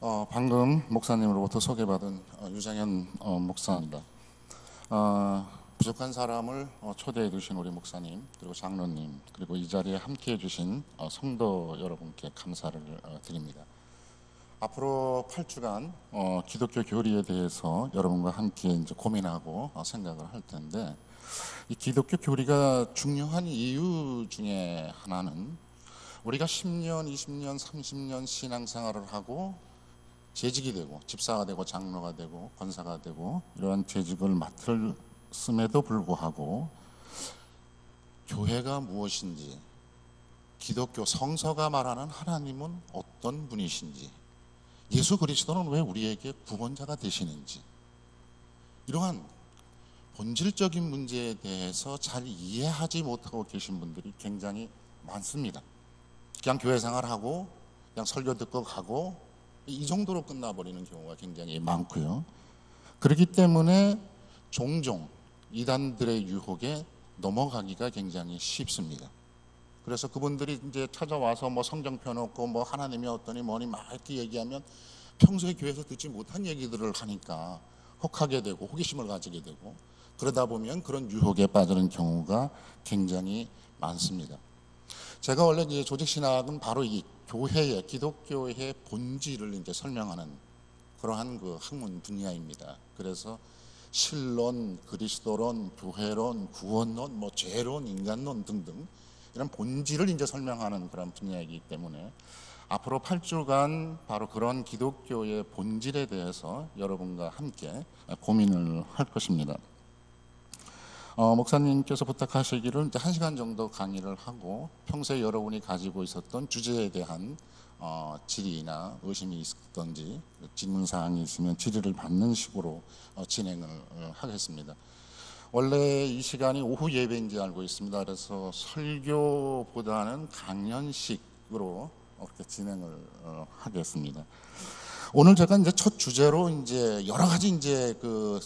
방금 목사님으로부터 소개받은 유장현 목사입니다. 부족한 사람을 초대해 주신 우리 목사님, 그리고 장로님, 그리고 이 자리에 함께 해주신 성도 여러분께 감사를 드립니다. 앞으로 8주간 기독교 교리에 대해서 여러분과 함께 이제 고민하고 생각을 할 텐데, 이 기독교 교리가 중요한 이유 중에 하나는 우리가 10년, 20년, 30년 신앙생활을 하고 재직이 되고 집사가 되고 장로가 되고 권사가 되고 이러한 재직을 맡았음에도 불구하고 교회가 무엇인지, 기독교 성서가 말하는 하나님은 어떤 분이신지, 예수 그리스도는 왜 우리에게 구원자가 되시는지, 이러한 본질적인 문제에 대해서 잘 이해하지 못하고 계신 분들이 굉장히 많습니다. 그냥 교회 생활하고 그냥 설교 듣고 가고 이 정도로 끝나버리는 경우가 굉장히 많고요. 그렇기 때문에 종종 이단들의 유혹에 넘어가기가 굉장히 쉽습니다. 그래서 그분들이 이제 찾아와서 뭐 성경 펴놓고 뭐 하나님이 어떠니 뭐니 막 이렇게 얘기하면 평소에 교회에서 듣지 못한 얘기들을 하니까 혹하게 되고 호기심을 가지게 되고, 그러다 보면 그런 유혹에 빠지는 경우가 굉장히 많습니다. 제가 원래 이제 조직신학은 바로 이 교회의, 기독교의 본질을 이제 설명하는 그러한 그 학문 분야입니다. 그래서 신론, 그리스도론, 교회론, 구원론, 뭐 죄론, 인간론 등등 이런 본질을 이제 설명하는 그런 분야이기 때문에 앞으로 8주간 바로 그런 기독교의 본질에 대해서 여러분과 함께 고민을 할 것입니다. 목사님께서 부탁하시기를 이제 1시간 정도 강의를 하고 평소에 여러분이 가지고 있었던 주제에 대한 질의나 의심이 있었던지 질문사항이 있으면 질의를 받는 식으로 진행을 하겠습니다. 원래 이 시간이 오후 예배인지 알고 있습니다. 그래서 설교보다는 강연식으로 이렇게 진행을 하겠습니다. 오늘 제가 이제 첫 주제로 이제 여러 가지 이제 그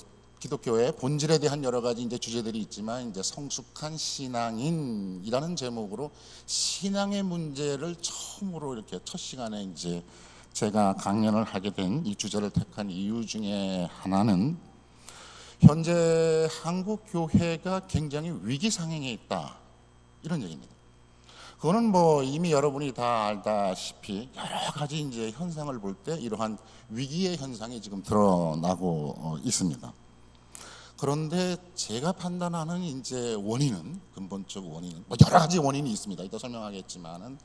기독교의 본질에 대한 여러 가지 이제 주제들이 있지만, 이제 성숙한 신앙인이라는 제목으로 신앙의 문제를 처음으로 이렇게 첫 시간에 이제 제가 강연을 하게 된 이 주제를 택한 이유 중에 하나는 현재 한국 교회가 굉장히 위기 상황에 있다, 이런 얘기입니다. 그거는 뭐 이미 여러분이 다 알다시피 여러 가지 이제 현상을 볼 때 이러한 위기의 현상이 지금 드러나고 있습니다. 그런데 제가 판단하는 이제 원인은, 근본적 원인은 뭐 여러 가지 원인이 있습니다. 이따 설명하겠지만은,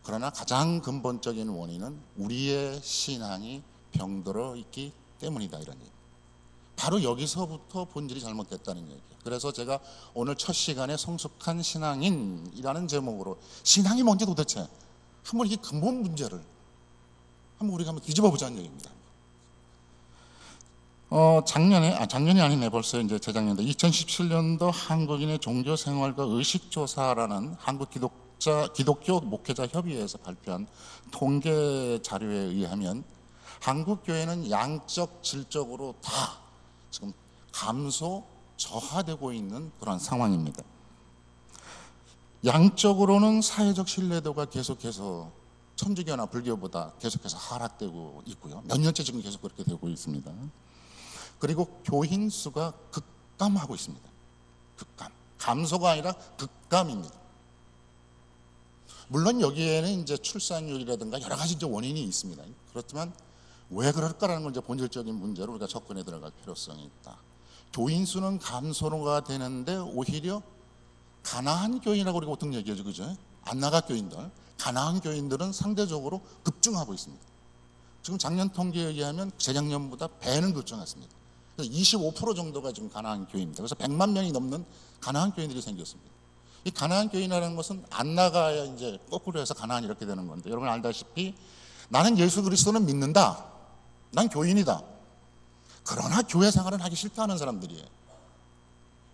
그러나 가장 근본적인 원인은 우리의 신앙이 병들어 있기 때문이다, 이런 얘기. 바로 여기서부터 본질이 잘못됐다는 얘기예요. 그래서 제가 오늘 첫 시간에 성숙한 신앙인이라는 제목으로 신앙이 뭔지 도대체 한번 이 근본 문제를 한번 우리가 한번 뒤집어 보자는 얘기입니다. 작년이 아니네, 벌써 이제 재작년도 2017년도 한국인의 종교 생활과 의식 조사라는 한국 기독교 목회자 협의회에서 발표한 통계 자료에 의하면 한국 교회는 양적 질적으로 다 지금 감소 저하되고 있는 그런 상황입니다. 양적으로는 사회적 신뢰도가 계속해서 천주교나 불교보다 계속해서 하락되고 있고요. 몇 년째 지금 계속 그렇게 되고 있습니다. 그리고 교인 수가 급감하고 있습니다. 급감. 감소가 아니라 급감입니다. 물론 여기에는 이제 출산율이라든가 여러 가지 이제 원인이 있습니다. 그렇지만 왜 그럴까라는 건 이제 본질적인 문제로 우리가 접근해 들어갈 필요성이 있다. 교인 수는 감소가 되는데 오히려 가나안 교인이라고 우리가 보통 얘기하죠, 그죠? 안나가 교인들, 가나안 교인들은 상대적으로 급증하고 있습니다. 지금 작년 통계에 의하면 재작년보다 배는 급증했습니다. 25% 정도가 지금 가나안 교인입니다. 그래서 100만 명이 넘는 가나안 교인들이 생겼습니다. 이 가나안 교인이라는 것은 안 나가야 이제 거꾸로 해서 가나안 이렇게 되는 건데, 여러분 알다시피 나는 예수 그리스도는 믿는다, 난 교인이다, 그러나 교회 생활은 하기 싫다는 사람들이에요.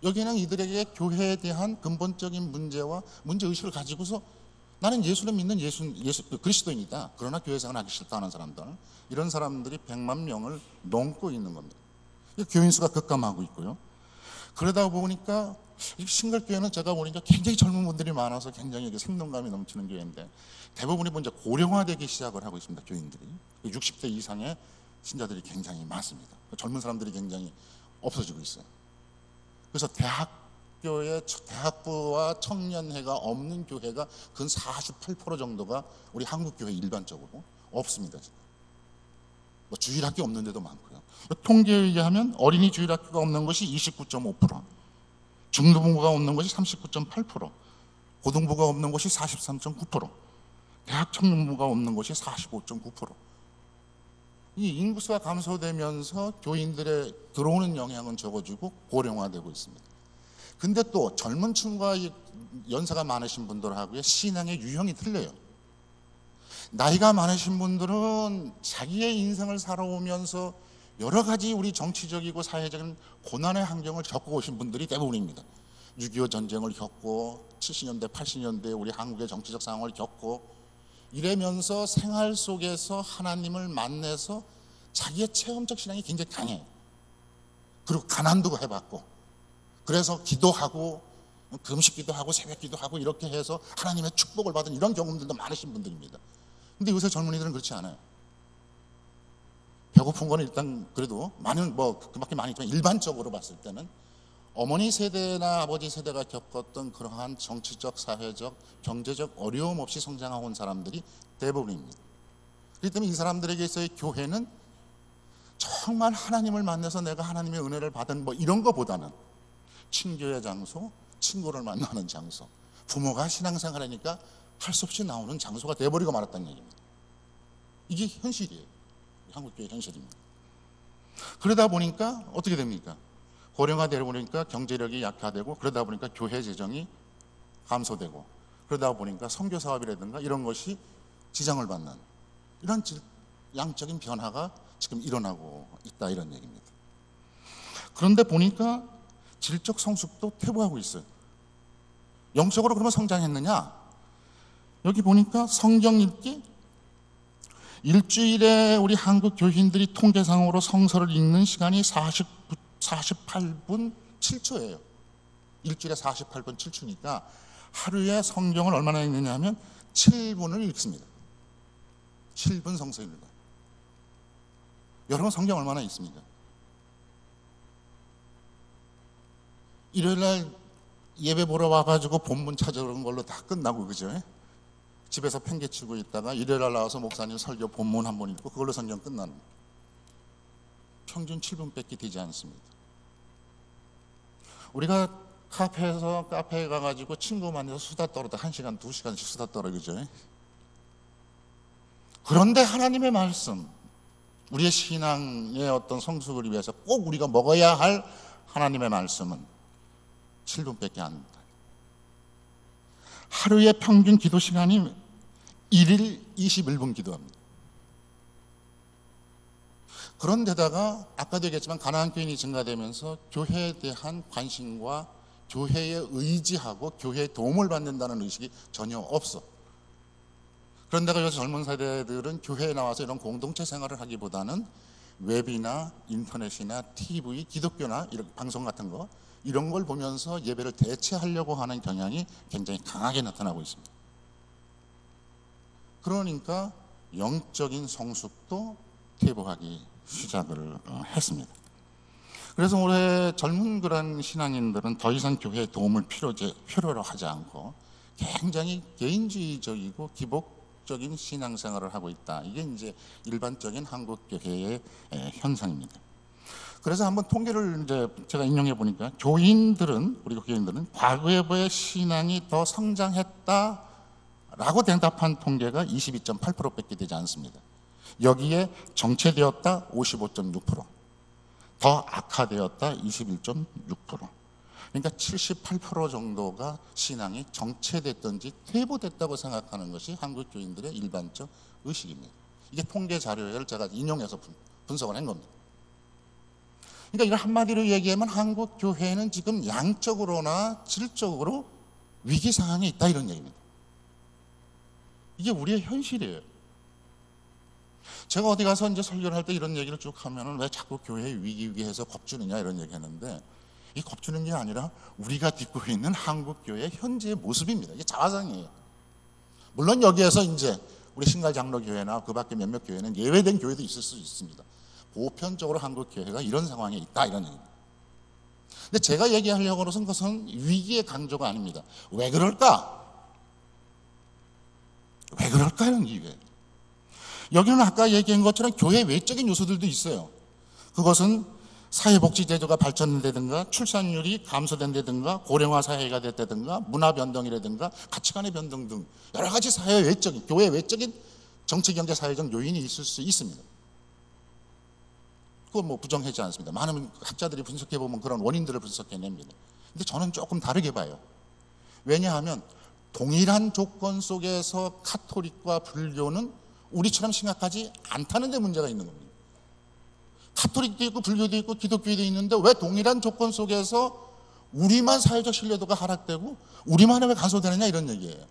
여기는 이들에게 교회에 대한 근본적인 문제와 문제의식을 가지고서 나는 예수를 믿는 예수 그리스도인이다, 그러나 교회 생활을 하기 싫다는 사람들, 이런 사람들이 100만 명을 넘고 있는 겁니다. 교인 수가 급감하고 있고요. 그러다 보니까 이 싱글교회는 제가 보니까 굉장히 젊은 분들이 많아서 굉장히 생동감이 넘치는 교회인데 대부분이 먼저 고령화되기 시작을 하고 있습니다. 교인들이 60대 이상의 신자들이 굉장히 많습니다. 젊은 사람들이 굉장히 없어지고 있어요. 그래서 대학부와 청년회가 없는 교회가 근 48% 정도가 우리 한국 교회 일반적으로 없습니다. 뭐 주일학교 없는 데도 많고요. 통계에 의하면 어린이 주일학교가 없는 것이 29.5%, 중등부가 없는 것이 39.8%, 고등부가 없는 것이 43.9%, 대학 청년부가 없는 것이 45.9%. 이 인구수가 감소되면서 교인들의 들어오는 영향은 적어지고 고령화되고 있습니다. 근데 또 젊은 층과 연세가 많으신 분들하고의 신앙의 유형이 틀려요. 나이가 많으신 분들은 자기의 인생을 살아오면서 여러 가지 우리 정치적이고 사회적인 고난의 환경을 겪고 오신 분들이 대부분입니다. 6.25 전쟁을 겪고 70년대, 80년대 우리 한국의 정치적 상황을 겪고 이러면서 생활 속에서 하나님을 만나서 자기의 체험적 신앙이 굉장히 강해요. 그리고 가난도 해봤고 그래서 기도하고 금식기도 하고 새벽기도 하고 이렇게 해서 하나님의 축복을 받은 이런 경험들도 많으신 분들입니다. 근데 요새 젊은이들은 그렇지 않아요. 배고픈 거는 일단 그래도 많은 그밖에 많이 있지만 일반적으로 봤을 때는 어머니 세대나 아버지 세대가 겪었던 그러한 정치적, 사회적, 경제적 어려움 없이 성장하고 온 사람들이 대부분입니다. 그렇기 때문에 이 사람들에게 있어의 교회는 정말 하나님을 만나서 내가 하나님의 은혜를 받은 이런 것보다는 친교의 장소, 친구를 만나는 장소, 부모가 신앙생활하니까 할 수 없이 나오는 장소가 돼버리고 말았다는 얘기입니다. 이게 현실이에요. 한국교회 현실입니다. 그러다 보니까 어떻게 됩니까? 고령화되다 보니까 경제력이 약화되고 그러다 보니까 교회 재정이 감소되고 그러다 보니까 선교 사업이라든가 이런 것이 지장을 받는 이런 양적인 변화가 지금 일어나고 있다 이런 얘기입니다. 그런데 보니까 질적 성숙도 퇴보하고 있어요. 영적으로 그러면 성장했느냐? 여기 보니까 성경 읽기 일주일에 우리 한국 교인들이 통계상으로 성서를 읽는 시간이 48분 7초예요. 일주일에 48분 7초니까 하루에 성경을 얼마나 읽느냐 하면 7분을 읽습니다. 7분 성서 읽는 거예요. 여러분 성경 얼마나 읽습니까? 일요일날 예배 보러 와가지고 본문 찾아오는 걸로 다 끝나고 그죠? 집에서 팽개치고 있다가 일요일날 나와서 목사님 설교 본문 한 번 읽고 그걸로 성경 끝나는 평균 7분밖에 되지 않습니다. 우리가 카페에 가가지고 친구 만나서 수다 떨어다 1시간, 2시간씩 수다 떨어 그죠? 그런데 하나님의 말씀, 우리의 신앙의 어떤 성숙을 위해서 꼭 우리가 먹어야 할 하나님의 말씀은 7분밖에 안 된다. 하루의 평균 기도 시간이 1일 21분 기도합니다. 그런데다가 아까도 얘기했지만 가나안 교인이 증가되면서 교회에 대한 관심과 교회에 의지하고 교회에 도움을 받는다는 의식이 전혀 없어. 그런데가 요새 젊은 세대들은 교회에 나와서 이런 공동체 생활을 하기보다는 웹이나 인터넷이나 TV, 기독교나 이런 방송 같은 거 이런 걸 보면서 예배를 대체하려고 하는 경향이 굉장히 강하게 나타나고 있습니다. 그러니까 영적인 성숙도 퇴보하기 시작을 했습니다. 그래서 올해 젊은 그런 신앙인들은 더 이상 교회의 도움을 필요로 하지 않고 굉장히 개인주의적이고 기복적인 신앙생활을 하고 있다. 이게 이제 일반적인 한국 교회의 현상입니다. 그래서 한번 통계를 이제 제가 인용해 보니까 우리 교인들은 과거에 비해 신앙이 더 성장했다라고 대답한 통계가 22.8%밖에 되지 않습니다. 여기에 정체되었다 55.6%, 더 악화되었다 21.6%. 그러니까 78% 정도가 신앙이 정체됐든지 퇴보됐다고 생각하는 것이 한국 교인들의 일반적 의식입니다. 이게 통계 자료를 제가 인용해서 분석을 한 겁니다. 그러니까 이걸 한마디로 얘기하면 한국 교회는 지금 양적으로나 질적으로 위기 상황에 있다 이런 얘기입니다. 이게 우리의 현실이에요. 제가 어디 가서 이제 설교를 할 때 이런 얘기를 쭉 하면은 왜 자꾸 교회에 위기해서 겁주느냐 이런 얘기 하는데 이 겁주는 게 아니라 우리가 딛고 있는 한국교회 현재의 모습입니다. 이게 자화상이에요. 물론 여기에서 이제 우리 신갈장로교회나 그 밖에 몇몇 교회는 예외된 교회도 있을 수 있습니다. 보편적으로 한국교회가 이런 상황에 있다, 이런 얘기입니다. 근데 제가 얘기하려고 하는 것은 위기의 강조가 아닙니다. 왜 그럴까? 왜 그럴까요? 이게 여기는 아까 얘기한 것처럼 교회 외적인 요소들도 있어요. 그것은 사회복지제도가 발전된다든가 출산율이 감소된다든가 고령화 사회가 됐다든가 문화 변동이라든가 가치관의 변동 등 여러 가지 사회 외적인, 교회 외적인 정치, 경제, 사회적 요인이 있을 수 있습니다. 그건 뭐 부정하지 않습니다. 많은 학자들이 분석해보면 그런 원인들을 분석해냅니다. 근데 저는 조금 다르게 봐요. 왜냐하면 동일한 조건 속에서 카톨릭과 불교는 우리처럼 심각하지 않다는 데 문제가 있는 겁니다. 카톨릭도 있고 불교도 있고 기독교도 있는데 왜 동일한 조건 속에서 우리만 사회적 신뢰도가 하락되고 우리만 왜 감소되느냐, 이런 얘기예요.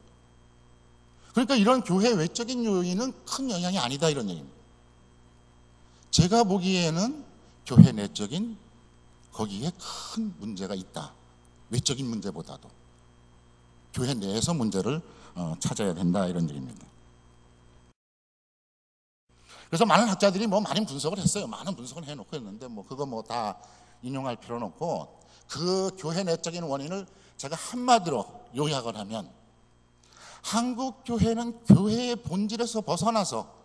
그러니까 이런 교회 외적인 요인은 큰 영향이 아니다, 이런 얘기입니다. 제가 보기에는 교회 내적인 거기에 큰 문제가 있다. 외적인 문제보다도 교회 내에서 문제를 찾아야 된다, 이런 얘기입니다. 그래서 많은 학자들이 뭐 많은 분석을 했어요. 많은 분석을 해놓고 했는데 뭐 그거 뭐 다 인용할 필요는 없고, 그 교회 내적인 원인을 제가 한마디로 요약을 하면 한국 교회는 교회의 본질에서 벗어나서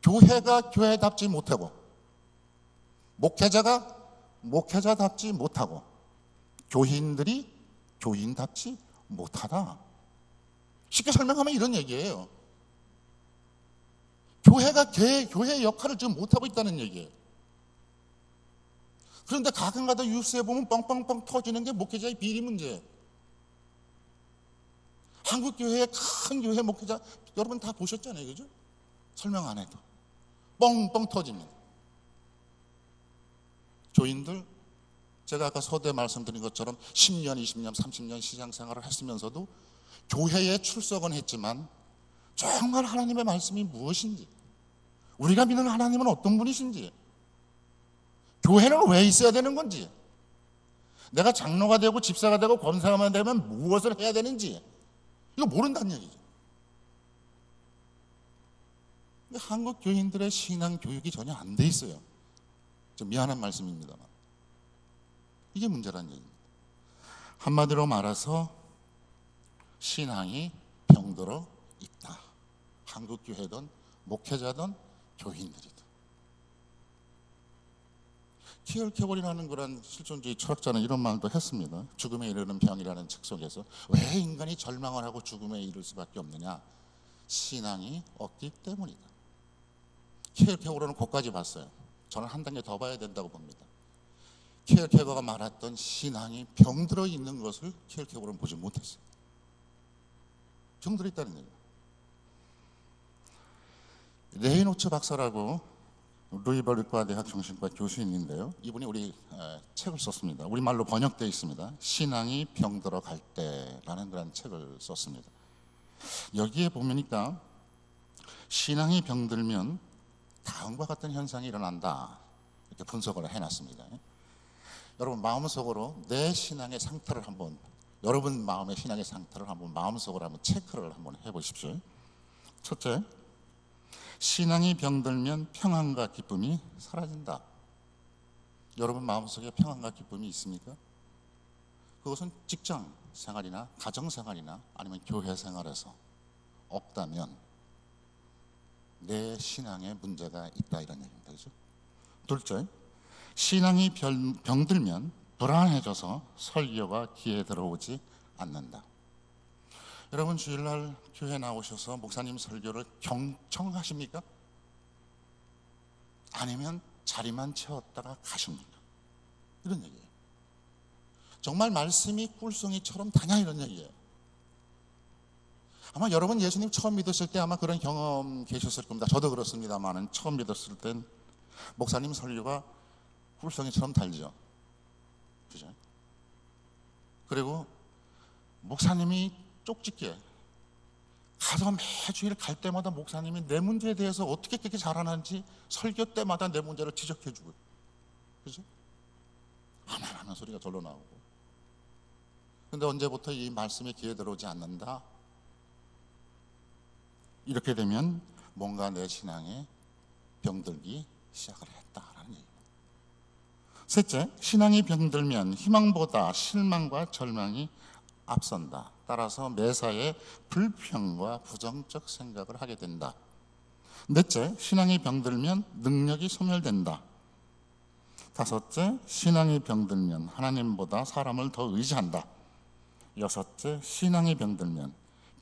교회가 교회답지 못하고 목회자가 목회자답지 못하고 교인들이 교인답지 못하다. 쉽게 설명하면 이런 얘기예요. 교회가 교회의 역할을 지금 못하고 있다는 얘기예요. 그런데 가끔가다 뉴스에 보면 뻥뻥뻥 터지는 게 목회자의 비리 문제예요. 한국 교회의 큰 교회 목회자 여러분 다 보셨잖아요, 그죠? 설명 안 해도 뻥뻥 터집니다. 교인들, 제가 아까 서두에 말씀드린 것처럼 10년, 20년, 30년 시장 생활을 했으면서도 교회에 출석은 했지만 정말 하나님의 말씀이 무엇인지, 우리가 믿는 하나님은 어떤 분이신지, 교회는 왜 있어야 되는 건지, 내가 장로가 되고 집사가 되고 권사가 되면 무엇을 해야 되는지 이거 모른다는 얘기죠. 한국 교인들의 신앙 교육이 전혀 안 돼 있어요. 좀 미안한 말씀입니다만 이게 문제라는 얘기입니다. 한마디로 말해서 신앙이 병들어 있다. 한국 교회든 목회자든 교인들이든. 키얼케골이라는 그런 실존주의 철학자는 이런 말도 했습니다. 죽음에 이르는 병이라는 책 속에서 왜 인간이 절망을 하고 죽음에 이를 수밖에 없느냐? 신앙이 없기 때문이다. 키얼케골은 거기까지 봤어요. 저는 한 단계 더 봐야 된다고 봅니다. 키얼케골가 말했던 신앙이 병들어 있는 것을 키얼케골은 보지 못했어요. 병들어 있다는 얘기예요. 레이노츠 박사라고 루이버르과 대학 정신과 교수인인데요. 이분이 우리 책을 썼습니다. 우리말로 번역되어 있습니다. 신앙이 병들어 갈 때라는 그런 책을 썼습니다. 여기에 보니까 신앙이 병들면 다음과 같은 현상이 일어난다, 이렇게 분석을 해놨습니다. 여러분 마음속으로 내 신앙의 상태를 한번, 여러분 마음의 신앙의 상태를 한번 마음속으로 한번 체크를 한번 해보십시오. 첫째, 신앙이 병들면 평안과 기쁨이 사라진다. 여러분 마음속에 평안과 기쁨이 있습니까? 그것은 직장 생활이나 가정 생활이나 아니면 교회 생활에서 없다면 내 신앙에 문제가 있다, 이런 얘기입니다. 그렇죠? 둘째, 신앙이 병들면 불안해져서 설교가 귀에 들어오지 않는다. 여러분 주일날 교회 나오셔서 목사님 설교를 경청하십니까? 아니면 자리만 채웠다가 가십니까? 이런 얘기예요. 정말 말씀이 꿀송이처럼 다냐, 이런 얘기예요. 아마 여러분 예수님 처음 믿으실 때 아마 그런 경험 계셨을 겁니다. 저도 그렇습니다만 처음 믿었을 땐 목사님 설교가 꿀송이처럼 달죠. 그죠? 그리고 목사님이 쪽집게 가서 매주일 갈 때마다 목사님이 내 문제에 대해서 어떻게 그렇게 잘하는지 설교 때마다 내 문제를 지적해 주고, 그죠? 아멘 하는 소리가 절로 나오고. 근데 언제부터 이 말씀에 귀에 들어오지 않는다? 이렇게 되면 뭔가 내 신앙에 병들기 시작을 했다라는 얘기입니다. 셋째, 신앙이 병들면 희망보다 실망과 절망이 앞선다. 따라서 매사에 불평과 부정적 생각을 하게 된다. 넷째, 신앙이 병들면 능력이 소멸된다. 다섯째, 신앙이 병들면 하나님보다 사람을 더 의지한다. 여섯째, 신앙이 병들면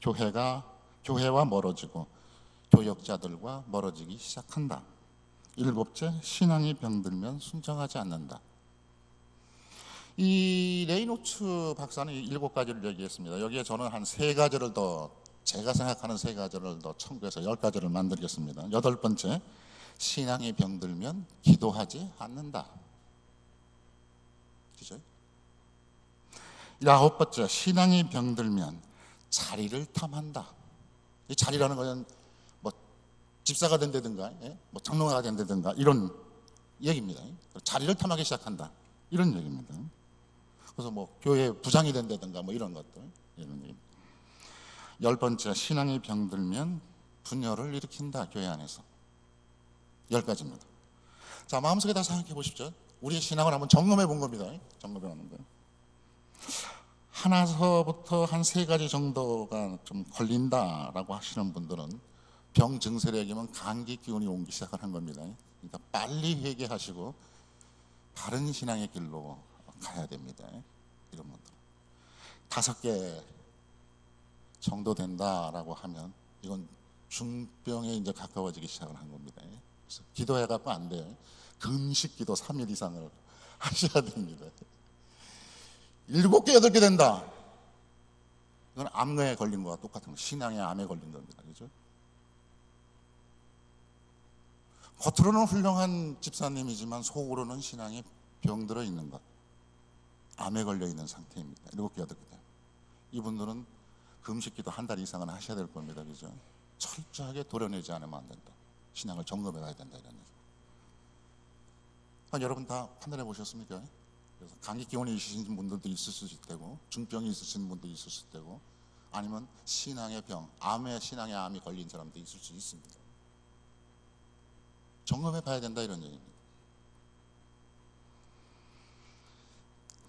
교회와 멀어지고 교역자들과 멀어지기 시작한다. 일곱째, 신앙이 병들면 순종하지 않는다. 이 레이노츠 박사는 이 7가지를 얘기했습니다. 여기에 저는 한 3가지를 더, 제가 생각하는 3가지를 더 첨부해서 10가지를 만들겠습니다. 8번째, 신앙이 병들면 기도하지 않는다. 그죠? 9번째, 신앙이 병들면 자리를 탐한다. 이 자리라는 것은 뭐 집사가 된다든가, 뭐 장로가 된다든가 이런 얘기입니다. 자리를 탐하기 시작한다. 이런 얘기입니다. 그래서 뭐 교회 부장이 된다든가 뭐 이런 것들, 이런 얘기. 10번째, 신앙이 병들면 분열을 일으킨다. 교회 안에서. 10가지입니다. 자, 마음속에 다 생각해 보십시오. 우리의 신앙을 한번 점검해 본 겁니다. 점검해 보는 거예요. 하나서부터 한 3가지 정도가 좀 걸린다라고 하시는 분들은 병 증세를 얘기하면 감기 기운이 오기 시작한 겁니다. 그러니까 빨리 회개하시고 바른 신앙의 길로 가야 됩니다. 이런 분들 5개 정도 된다라고 하면 이건 중병에 이제 가까워지기 시작을 한 겁니다. 그래서 기도해갖고 안 돼요. 금식 기도 3일 이상을 하셔야 됩니다. 7개, 8개 된다. 이건 암에 걸린 거와 똑같은 거예요. 신앙의 암에 걸린 겁니다. 그죠? 겉으로는 훌륭한 집사님이지만 속으로는 신앙이 병들어 있는 것. 암에 걸려 있는 상태입니다. 7개, 8개. 이분들은 금식기도 한 달 이상은 하셔야 될 겁니다. 그죠? 철저하게 도려내지 않으면 안 된다. 신앙을 점검해 가야 된다. 이런 얘기. 여러분 다 판단해 보셨습니까? 그래서 감기 기운이 있으신 분들도 있을 테고, 중병이 있으신 분도 있을 테고, 아니면 신앙의 병, 신앙의 암이 걸린 사람도 있을 수 있습니다. 점검해 봐야 된다 이런 얘기입니다.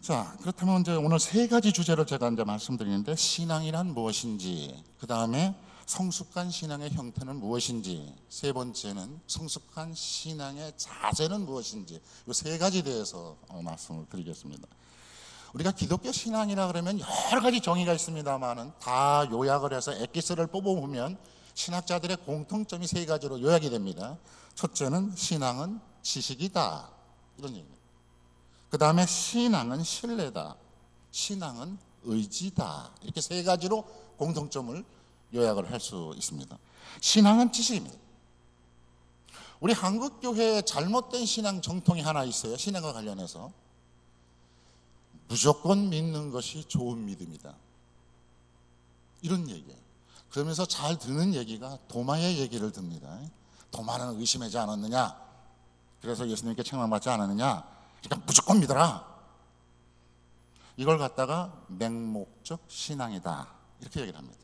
자, 그렇다면 이제 오늘 3가지 주제를 제가 이제 말씀드리는데, 신앙이란 무엇인지, 그 다음에 성숙한 신앙의 형태는 무엇인지, 3번째는 성숙한 신앙의 자세는 무엇인지, 이 3가지에 대해서 말씀을 드리겠습니다. 우리가 기독교 신앙이라 그러면 여러 가지 정의가 있습니다만은 다 요약을 해서 엑기스를 뽑아보면 신학자들의 공통점이 3가지로 요약이 됩니다. 첫째는 신앙은 지식이다. 이런 얘기입니다. 그 다음에 신앙은 신뢰다. 신앙은 의지다. 이렇게 3가지로 공통점을 요약을 할 수 있습니다. 신앙은 지식입니다. 우리 한국교회에 잘못된 신앙 정통이 하나 있어요. 신앙과 관련해서. 무조건 믿는 것이 좋은 믿음이다. 이런 얘기예요. 그러면서 잘 듣는 얘기가 도마의 얘기를 듭니다. 도마는 의심하지 않았느냐? 그래서 예수님께 책망받지 않았느냐? 그러니까 무조건 믿어라. 이걸 갖다가 맹목적 신앙이다. 이렇게 얘기를 합니다.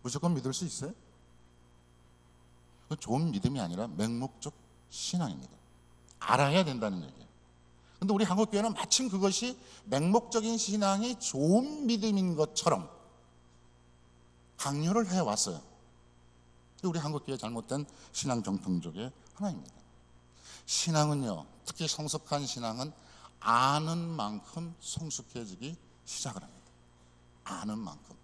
무조건 믿을 수 있어요? 그건 좋은 믿음이 아니라 맹목적 신앙입니다. 알아야 된다는 얘기예요. 그런데 우리 한국교회는 마침 그것이 맹목적인 신앙이 좋은 믿음인 것처럼 강요를 해왔어요. 우리 한국교회 잘못된 신앙 정통 중에 하나입니다. 신앙은요, 특히 성숙한 신앙은 아는 만큼 성숙해지기 시작을 합니다. 아는 만큼.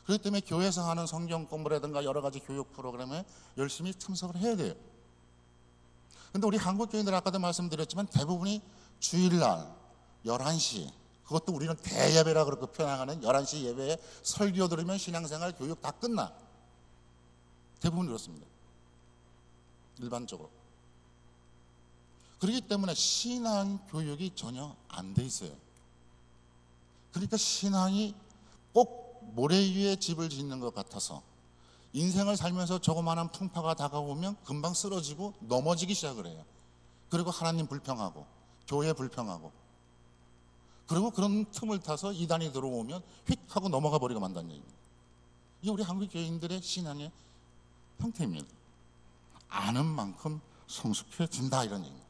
그렇기 때문에 교회에서 하는 성경 공부라든가 여러 가지 교육 프로그램에 열심히 참석을 해야 돼요. 그런데 우리 한국교인들 아까도 말씀드렸지만 대부분이 주일날 11시, 그것도 우리는 대예배라 그렇게 표현하는 11시 예배에 설교 들으면 신앙생활 교육 다 끝나. 대부분 그렇습니다. 일반적으로. 그렇기 때문에 신앙 교육이 전혀 안 돼 있어요. 그러니까 신앙이 꼭 모래 위에 집을 짓는 것 같아서 인생을 살면서 조그마한 풍파가 다가오면 금방 쓰러지고 넘어지기 시작을 해요. 그리고 하나님 불평하고 교회 불평하고 그리고 그런 틈을 타서 이단이 들어오면 휙 하고 넘어가 버리고 만다는 얘기입니다. 이게 우리 한국 교인들의 신앙의 형태입니다. 아는 만큼 성숙해진다 이런 얘기입니다.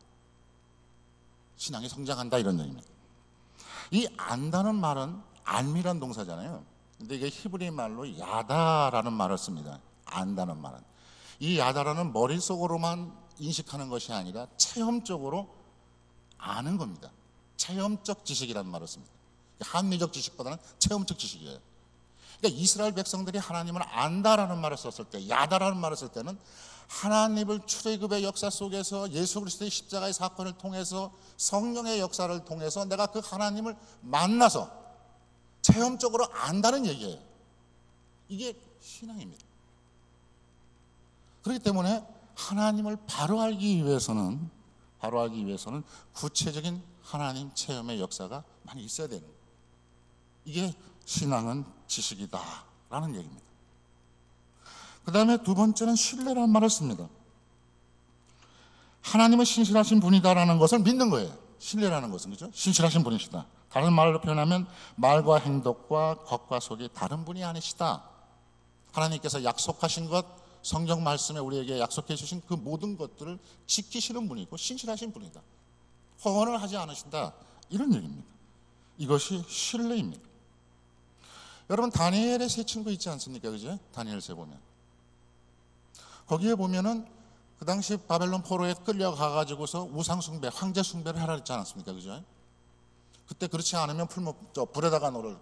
신앙이 성장한다 이런 얘기입니다. 이 안다는 말은 알미란 동사잖아요. 근데 이게 히브리 말로 야다라는 말을 씁니다. 안다는 말은. 이 야다라는 머릿속으로만 인식하는 것이 아니라 체험적으로 아는 겁니다. 체험적 지식이라는 말을 씁니다. 합리적 지식보다는 체험적 지식이에요. 그러니까 이스라엘 백성들이 하나님을 안다라는 말을 썼을 때, 야다라는 말을 쓸 때는 하나님을 출애굽의 역사 속에서 예수 그리스도의 십자가의 사건을 통해서 성령의 역사를 통해서 내가 그 하나님을 만나서 체험적으로 안다는 얘기예요. 이게 신앙입니다. 그렇기 때문에 하나님을 바로 알기 위해서는 구체적인 하나님 체험의 역사가 많이 있어야 되는 거예요. 이게 신앙은 지식이다라는 얘기입니다. 그 다음에 두 번째는 신뢰라는 말을 씁니다. 하나님은 신실하신 분이다라는 것을 믿는 거예요. 신뢰라는 것은, 그죠? 신실하신 분이시다. 다른 말로 표현하면 말과 행동과 겉과 속이 다른 분이 아니시다. 하나님께서 약속하신 것, 성경 말씀에 우리에게 약속해 주신 그 모든 것들을 지키시는 분이고 신실하신 분이다. 허언을 하지 않으신다. 이런 얘기입니다. 이것이 신뢰입니다. 여러분, 다니엘의 세 친구 있지 않습니까? 그죠? 다니엘서에 보면. 거기에 보면은 그 당시 바벨론 포로에 끌려가가지고서 우상숭배, 황제숭배를 하라 했지 않았습니까? 그죠? 그때 그렇지 않으면 불에다가 너를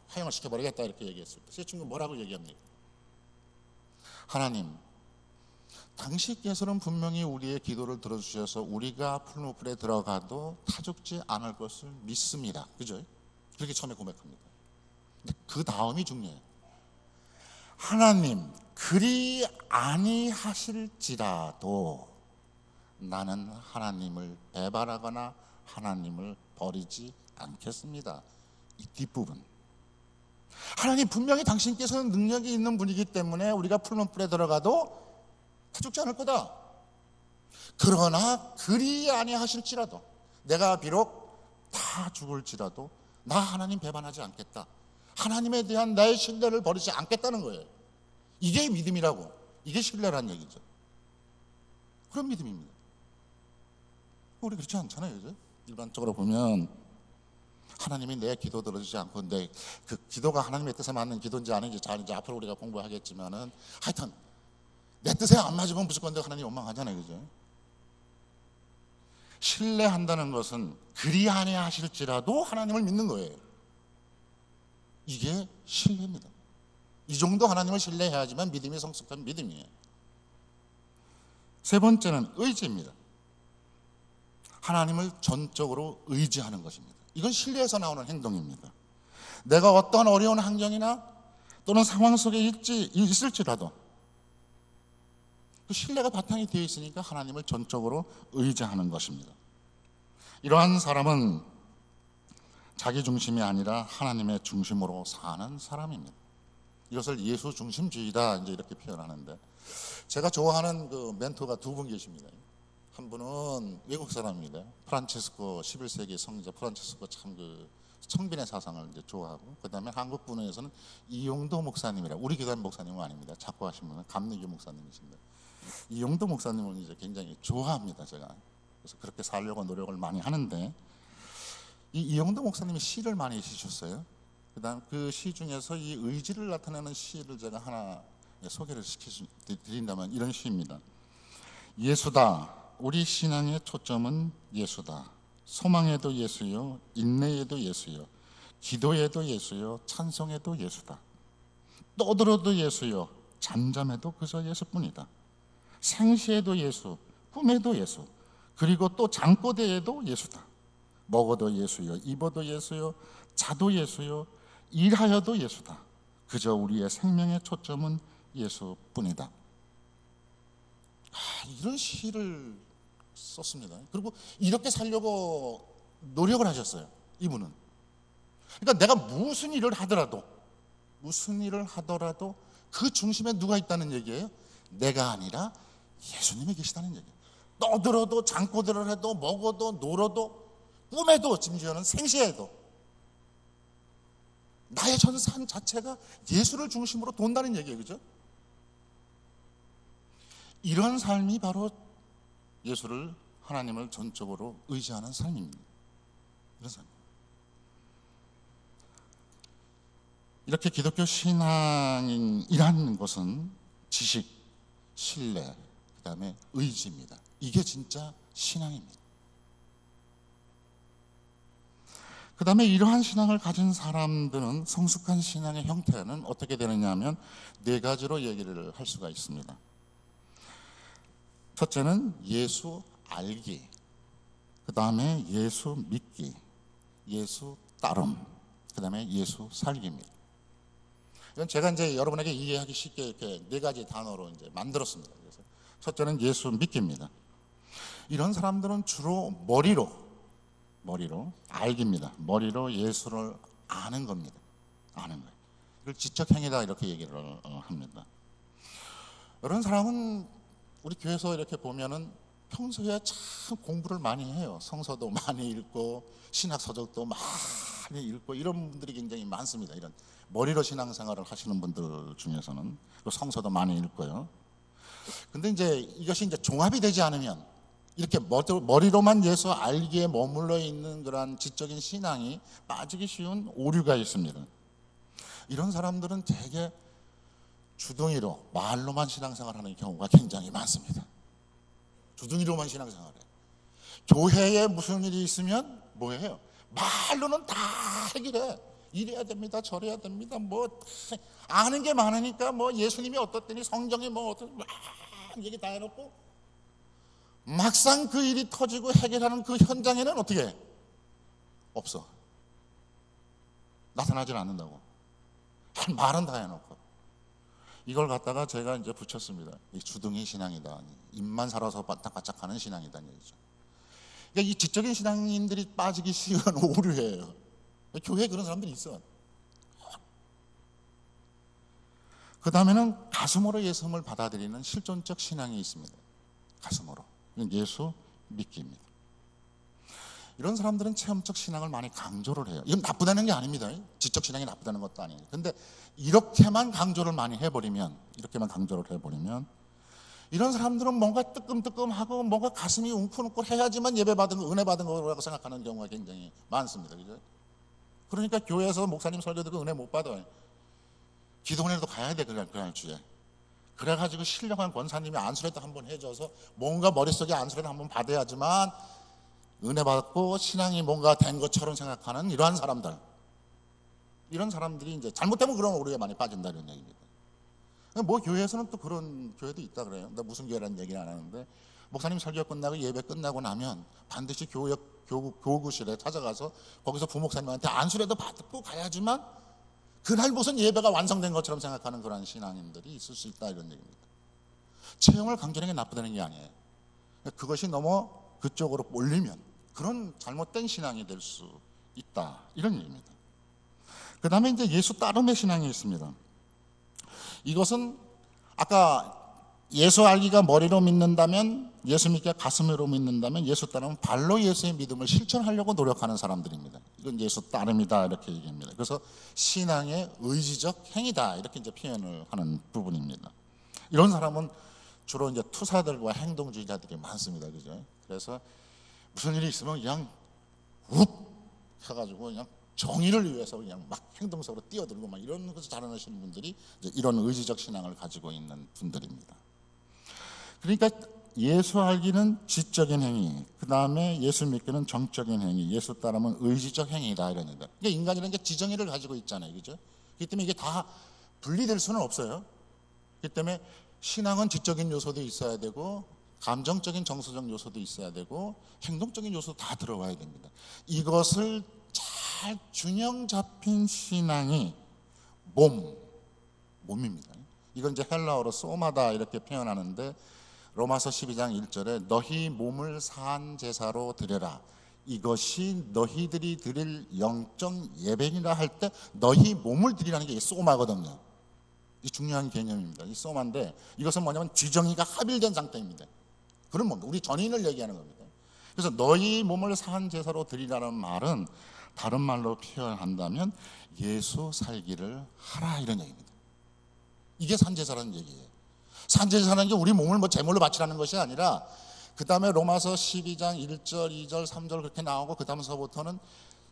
화형을 시켜버리겠다 이렇게 얘기했습니다. 세 친구 뭐라고 얘기합니까? 하나님, 당신께서는 분명히 우리의 기도를 들어주셔서 우리가 풀무불에 들어가도 타죽지 않을 것을 믿습니다. 그죠? 그렇게 처음에 고백합니다. 근데 그 다음이 중요해요. 하나님, 그리 아니하실지라도 나는 하나님을 배반하거나 하나님을 버리지 않겠습니다. 이 뒷부분. 하나님, 분명히 당신께서는 능력이 있는 분이기 때문에 우리가 풀무불에 들어가도 다 죽지 않을 거다. 그러나 그리 아니하실지라도, 내가 비록 다 죽을지라도 나 하나님 배반하지 않겠다. 하나님에 대한 나의 신뢰를 버리지 않겠다는 거예요. 이게 믿음이라고. 이게 신뢰란 얘기죠. 그런 믿음입니다. 우리 그렇지 않잖아요, 그죠? 일반적으로 보면 하나님이 내 기도 들어주지 않고 내 그 기도가 하나님의 뜻에 맞는 기도인지 아닌지 잘 이제 앞으로 우리가 공부하겠지만은 하여튼 내 뜻에 안 맞으면 무조건 하나님 원망하잖아요, 그죠? 신뢰한다는 것은 그리 아니하실지라도 하나님을 믿는 거예요. 이게 신뢰입니다. 이 정도 하나님을 신뢰해야지만 믿음이 성숙한 믿음이에요. 세 번째는 의지입니다. 하나님을 전적으로 의지하는 것입니다. 이건 신뢰에서 나오는 행동입니다. 내가 어떤 어려운 환경이나 또는 상황 속에 있을지라도 그 신뢰가 바탕이 되어 있으니까 하나님을 전적으로 의지하는 것입니다. 이러한 사람은 자기 중심이 아니라 하나님의 중심으로 사는 사람입니다. 이것을 예수 중심주의다 이제 이렇게 표현하는데, 제가 좋아하는 그 멘토가 두 분 계십니다. 한 분은 외국 사람입니다. 프란체스코 11세기 성자 프란체스코, 참 그 청빈의 사상을 이제 좋아하고, 그 다음에 한국 분에서는 이용도 목사님이라, 우리 교단 목사님은 아닙니다. 작고하신 분은 감리교 목사님이십니다. 이용도 목사님은 이제 굉장히 좋아합니다, 제가. 그래서 그렇게 살려고 노력을 많이 하는데, 이 이용도 목사님이 시를 많이 쓰셨어요. 그다음 그 시 중에서 이 의지를 나타내는 시를 제가 하나 소개를 시켜드린다면 이런 시입니다. 예수다. 우리 신앙의 초점은 예수다. 소망에도 예수요, 인내에도 예수요, 기도에도 예수요, 찬송에도 예수다. 떠들어도 예수요, 잠잠해도 그저 예수뿐이다. 생시에도 예수, 꿈에도 예수, 그리고 또 잠꼬대에도 예수다. 먹어도 예수요, 입어도 예수요, 자도 예수요, 일하여도 예수다. 그저 우리의 생명의 초점은 예수뿐이다. 이런 시를 썼습니다. 그리고 이렇게 살려고 노력을 하셨어요, 이분은. 그러니까 내가 무슨 일을 하더라도 그 중심에 누가 있다는 얘기예요? 내가 아니라 예수님이 계시다는 얘기예요. 떠들어도, 잠꼬대를 해도, 먹어도, 놀아도, 꿈에도, 심지어는 생시에도 나의 전 삶 자체가 예수를 중심으로 돈다는 얘기예요. 그죠? 이런 삶이 바로 예수를, 하나님을 전적으로 의지하는 삶입니다. 이런 삶. 이렇게 기독교 신앙이라는 것은 지식, 신뢰, 그 다음에 의지입니다. 이게 진짜 신앙입니다. 그 다음에 이러한 신앙을 가진 사람들은 성숙한 신앙의 형태는 어떻게 되느냐 하면 네 가지로 얘기를 할 수가 있습니다. 첫째는 예수 알기, 그 다음에 예수 믿기, 예수 따름, 그 다음에 예수 살기입니다. 이건 제가 이제 여러분에게 이해하기 쉽게 이렇게 네 가지 단어로 이제 만들었습니다. 그래서 첫째는 예수 믿기입니다. 이런 사람들은 주로 머리로 알기입니다. 머리로 예수를 아는 겁니다. 아는 거예요. 이걸 지적행위다 이렇게 얘기를 합니다. 이런 사람은 우리 교회에서 이렇게 보면은 평소에 참 공부를 많이 해요. 성서도 많이 읽고 신학서적도 많이 읽고 이런 분들이 굉장히 많습니다. 이런 머리로 신앙생활을 하시는 분들 중에서는 성서도 많이 읽고요. 근데 이제 이것이 이제 종합이 되지 않으면 이렇게 머리로만 예수 알기에 머물러 있는 그러한 지적인 신앙이 빠지기 쉬운 오류가 있습니다. 이런 사람들은 대개 주둥이로 말로만 신앙생활하는 경우가 굉장히 많습니다. 주둥이로만 신앙생활해. 교회에 무슨 일이 있으면 뭐예요? 말로는 다 해결해. 이래야 됩니다, 저래야 됩니다. 뭐 아는 게 많으니까 뭐 예수님이 어떻더니 성경이 뭐 어떤 막 얘기 다 해놓고 막상 그 일이 터지고 해결하는 그 현장에는 어떻게 해? 없어. 나타나질 않는다고. 말은 다 해놓고. 이걸 갖다가 제가 이제 붙였습니다. 이 주둥이 신앙이다. 입만 살아서 바짝바짝하는 신앙이다. 얘기죠. 그러니까 이 지적인 신앙인들이 빠지기 쉬운 오류예요. 교회에 그런 사람들이 있어. 그 다음에는 가슴으로 예수님을 받아들이는 실존적 신앙이 있습니다. 가슴으로. 예수 믿기입니다. 이런 사람들은 체험적 신앙을 많이 강조를 해요. 이건 나쁘다는 게 아닙니다. 지적 신앙이 나쁘다는 것도 아니에요. 근데 이렇게만 강조를 해버리면 이런 사람들은 뭔가 뜨끔뜨끔하고 뭔가 가슴이 웅크웅크 해야지만 예배 받은 거, 은혜 받은 거라고 생각하는 경우가 굉장히 많습니다. 그죠? 그러니까 교회에서 목사님 설교 듣고 은혜 못 받아요. 기도원에도 가야 돼, 그날 주에. 그래가지고 신령한 권사님이 안수라도 한번 해줘서 뭔가 머릿속에 안수라도 한번 받아야지만 은혜 받고 신앙이 뭔가 된 것처럼 생각하는 이러한 사람들. 이런 사람들이 이제 잘못되면 그런 오류에 많이 빠진다는 얘기입니다. 뭐 교회에서는 또 그런 교회도 있다 그래요. 나 무슨 교회라는 얘기는 안 하는데 목사님 설교 끝나고 예배 끝나고 나면 반드시 교구실에 찾아가서 거기서 부목사님한테 안수라도 받고 가야지만 그날 무슨 예배가 완성된 것처럼 생각하는 그런 신앙인들이 있을 수 있다 이런 얘기입니다. 체험을 강조하는 게 나쁘다는 게 아니에요. 그것이 너무 그쪽으로 몰리면 그런 잘못된 신앙이 될 수 있다 이런 얘기입니다. 그 다음에 이제 예수 따름의 신앙이 있습니다. 이것은 아까 예수 알기가 머리로 믿는다면, 예수 믿기가 가슴으로 믿는다면, 예수 따르면 발로 예수의 믿음을 실천하려고 노력하는 사람들입니다. 이건 예수 따름이다 이렇게 얘기합니다. 그래서 신앙의 의지적 행위다 이렇게 이제 표현을 하는 부분입니다. 이런 사람은 주로 이제 투사들과 행동주의자들이 많습니다. 그죠? 그래서 무슨 일이 있으면 그냥 욱 해가지고 그냥 정의를 위해서 그냥 막 행동적으로 뛰어들고 막 이런 것을 자랑하시는 분들이 이제 이런 의지적 신앙을 가지고 있는 분들입니다. 그러니까 예수 알기는 지적인 행위, 그 다음에 예수 믿기는 정적인 행위, 예수 따르면 의지적 행위다 이런 얘기다. 그러니까 인간이라는 게 지정의를 가지고 있잖아요, 그죠? 그렇기 때문에 이게 다 분리될 수는 없어요. 그렇기 때문에 신앙은 지적인 요소도 있어야 되고, 감정적인 정서적 요소도 있어야 되고, 행동적인 요소도 다 들어와야 됩니다. 이것을 잘 균형 잡힌 신앙이 몸입니다. 이건 이제 헬라어로 소마다 이렇게 표현하는데 로마서 12장 1절에 너희 몸을 산 제사로 드려라. 이것이 너희들이 드릴 영적 예배니라 할 때 너희 몸을 드리라는 게 소마거든요. 이 중요한 개념입니다. 이 소마인데 이것은 뭐냐면 지정의가 합일된 상태입니다. 그런 몸, 우리 전인을 얘기하는 겁니다. 그래서 너희 몸을 산 제사로 드리라는 말은 다른 말로 표현한다면 예수 살기를 하라 이런 얘기입니다. 이게 산제사라는 얘기예요. 산제사라는 게 우리 몸을 뭐 제물로 바치라는 것이 아니라 그 다음에 로마서 12장 1절, 2절, 3절 그렇게 나오고 그 다음서부터는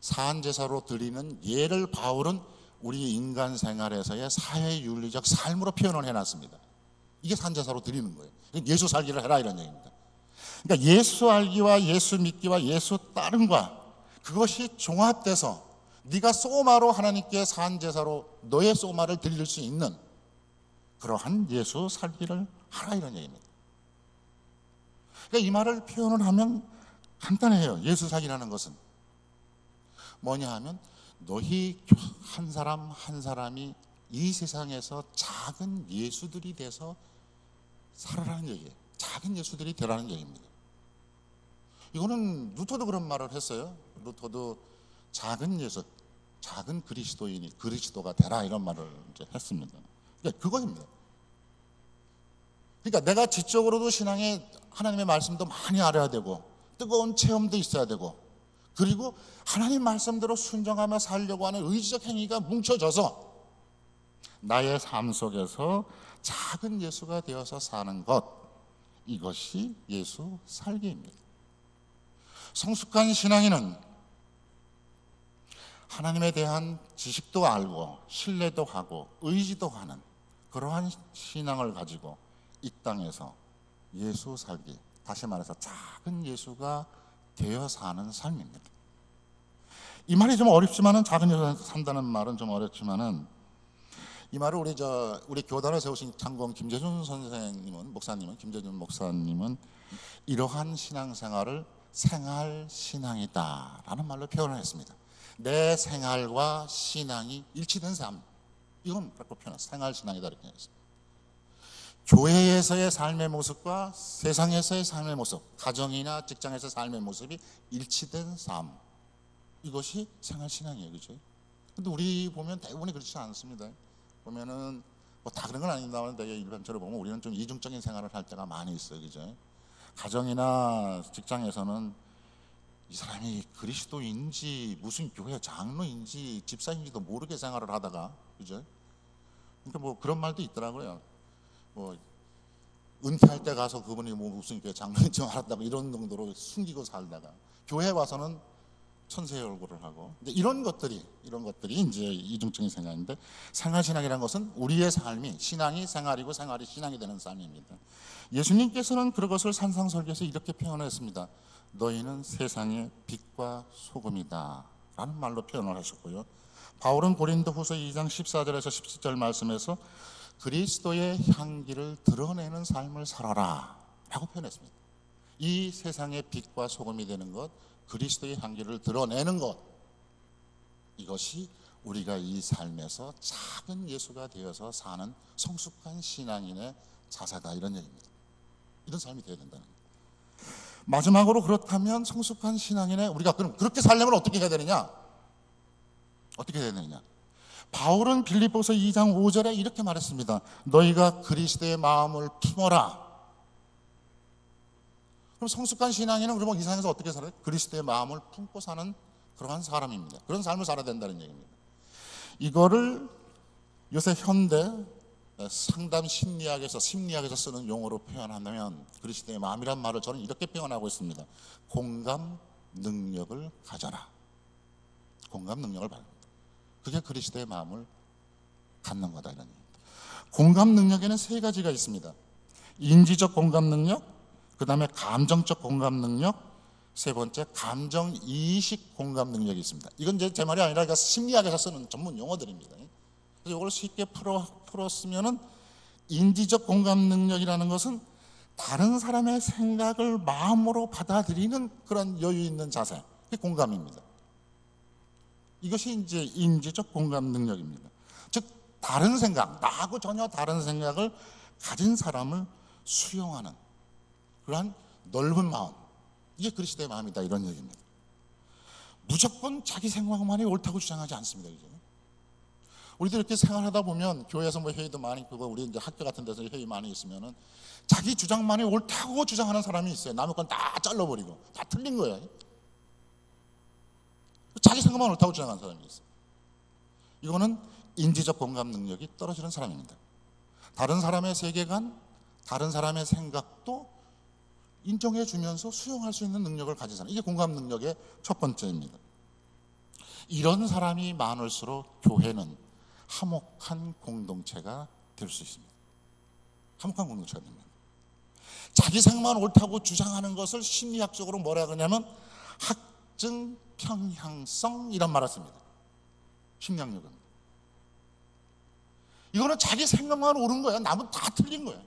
산제사로 드리는 예를 바울은 우리 인간 생활에서의 사회윤리적 삶으로 표현을 해놨습니다. 이게 산제사로 드리는 거예요. 예수 살기를 해라 이런 얘기입니다. 그러니까 예수 알기와 예수 믿기와 예수 따름과 그것이 종합돼서 네가 소마로 하나님께 산제사로 너의 소마를 드릴 수 있는 그러한 예수 살기를 하라 이런 얘기입니다. 그러니까 이 말을 표현을 하면 간단해요. 예수 살기라는 것은 뭐냐 하면 너희 한 사람 한 사람이 이 세상에서 작은 예수들이 돼서 살아라는 얘기예요. 작은 예수들이 되라는 얘기입니다. 이거는 루터도 그런 말을 했어요. 루터도 작은 예수, 작은 그리스도인이 그리스도가 되라 이런 말을 이제 했습니다. 그러니까 그거입니다. 그러니까 내가 지적으로도 신앙에 하나님의 말씀도 많이 알아야 되고 뜨거운 체험도 있어야 되고 그리고 하나님 말씀대로 순종하며 살려고 하는 의지적 행위가 뭉쳐져서 나의 삶 속에서 작은 예수가 되어서 사는 것, 이것이 예수 살기입니다. 성숙한 신앙인은 하나님에 대한 지식도 알고 신뢰도 하고 의지도 하는 그러한 신앙을 가지고 이 땅에서 예수 살기, 다시 말해서 작은 예수가 되어 사는 삶입니다. 이 말이 좀 어렵지만은, 작은 예수 산다는 말은 좀 어렵지만은, 이 말을 우리 교단을 세우신 장공 김재준 목사님은 이러한 신앙생활을 생활신앙이다라는 말로 표현을 했습니다. 내 생활과 신앙이 일치된 삶, 이건 그렇게 표현했어요. 생활신앙이다 이렇게 했습니다. 교회에서의 삶의 모습과 세상에서의 삶의 모습, 가정이나 직장에서의 삶의 모습이 일치된 삶, 이것이 생활신앙이에요. 그죠? 근데 우리 보면 대부분이 그렇지 않습니다. 보면은 뭐 다 그런 건 아닙니다만 되게 일반적으로 보면 우리는 좀 이중적인 생활을 할 때가 많이 있어요. 그죠? 가정이나 직장에서는 이 사람이 그리스도인지 무슨 교회 장로인지 집사인지도 모르게 생활을 하다가, 그죠? 그러니까 뭐 그런 말도 있더라고요. 뭐 은퇴할 때 가서 그분이 뭐 무슨 교회 장로인지 알았다고 이런 정도로 숨기고 살다가 교회 와서는 천사의 얼굴을 하고, 근데 이런 것들이 이제 이중적인 생각인데, 생활신앙이라는 것은 우리의 삶이 신앙이 생활이고 생활이 신앙이 되는 삶입니다. 예수님께서는 그것을 산상설교에서 이렇게 표현했습니다. 너희는 세상의 빛과 소금이다 라는 말로 표현을 하셨고요. 바울은 고린도후서 2장 14절에서 17절 말씀에서 그리스도의 향기를 드러내는 삶을 살아라 라고 표현했습니다. 이 세상의 빛과 소금이 되는 것, 그리스도의 향기를 드러내는 것, 이것이 우리가 이 삶에서 작은 예수가 되어서 사는 성숙한 신앙인의 자세다 이런 얘기입니다. 이런 삶이 되어야 된다는 거예요. 마지막으로, 그렇다면 성숙한 신앙인의 우리가 그럼 그렇게 살려면 어떻게 해야 되느냐? 어떻게 해야 되느냐? 바울은 빌립보서 2장 5절에 이렇게 말했습니다. 너희가 그리스도의 마음을 품어라. 그럼 성숙한 신앙인은 그러면 이 세상에서 어떻게 살아요? 그리스도의 마음을 품고 사는 그러한 사람입니다. 그런 삶을 살아야 된다는 얘기입니다. 이거를 요새 현대 상담 심리학에서 쓰는 용어로 표현한다면 그리스도의 마음이란 말을 저는 이렇게 표현하고 있습니다. 공감 능력을 가져라. 공감 능력을 바랍니다. 그게 그리스도의 마음을 갖는 거다 이런 얘기입니다. 공감 능력에는 세 가지가 있습니다. 인지적 공감 능력, 그 다음에 감정적 공감 능력, 세 번째 감정이식 공감 능력이 있습니다. 이건 이제 제 말이 아니라 심리학에서 쓰는 전문 용어들입니다. 그래서 이걸 쉽게 풀었으면은, 인지적 공감 능력이라는 것은 다른 사람의 생각을 마음으로 받아들이는 그런 여유 있는 자세, 그게 공감입니다. 이것이 이제 인지적 공감 능력입니다. 즉 다른 생각, 나하고 전혀 다른 생각을 가진 사람을 수용하는 그러한 넓은 마음, 이게 그리스도의 마음이다 이런 얘기입니다. 무조건 자기 생각만이 옳다고 주장하지 않습니다. 이제 우리도 이렇게 생활하다 보면 교회에서 뭐 회의도 많이 있고 우리 이제 학교 같은 데서 회의 많이 있으면은 자기 주장만이 옳다고 주장하는 사람이 있어요. 남의 건 다 잘라버리고 다 틀린 거예요. 자기 생각만 옳다고 주장하는 사람이 있어요. 이거는 인지적 공감 능력이 떨어지는 사람입니다. 다른 사람의 세계관, 다른 사람의 생각도 인정해 주면서 수용할 수 있는 능력을 가진 사람, 이게 공감 능력의 첫 번째입니다. 이런 사람이 많을수록 교회는 화목한 공동체가 될 수 있습니다. 화목한 공동체가 됩니다. 자기 생각만 옳다고 주장하는 것을 심리학적으로 뭐라 그러냐면 학증 평향성 이런 말을 씁니다. 심리학력은 이거는 자기 생각만 옳은 거야. 남은 다 틀린 거야.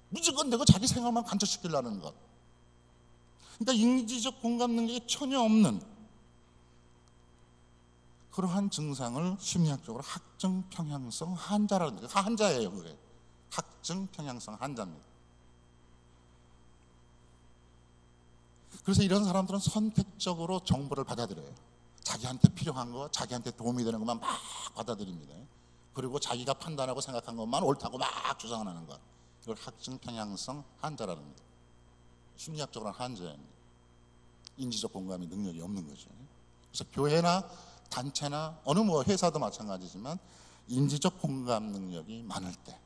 무조건 내가 자기 생각만 관철시키려는 것. 그러니까 인지적 공감 능력이 전혀 없는 그러한 증상을 심리학적으로 학증 평향성 한자라는 거예요. 한자예요, 그게. 학증 평향성 한자입니다. 그래서 이런 사람들은 선택적으로 정보를 받아들여요. 자기한테 필요한 거, 자기한테 도움이 되는 것만 막 받아들입니다. 그리고 자기가 판단하고 생각한 것만 옳다고 막 주장하는 것. 이걸 학증 평향성 한자라는 겁니다. 심리학적으로는 한자입니다. 인지적 공감의 능력이 없는 거죠. 그래서 교회나 단체나 어느 뭐 회사도 마찬가지지만 인지적 공감 능력이 많을 때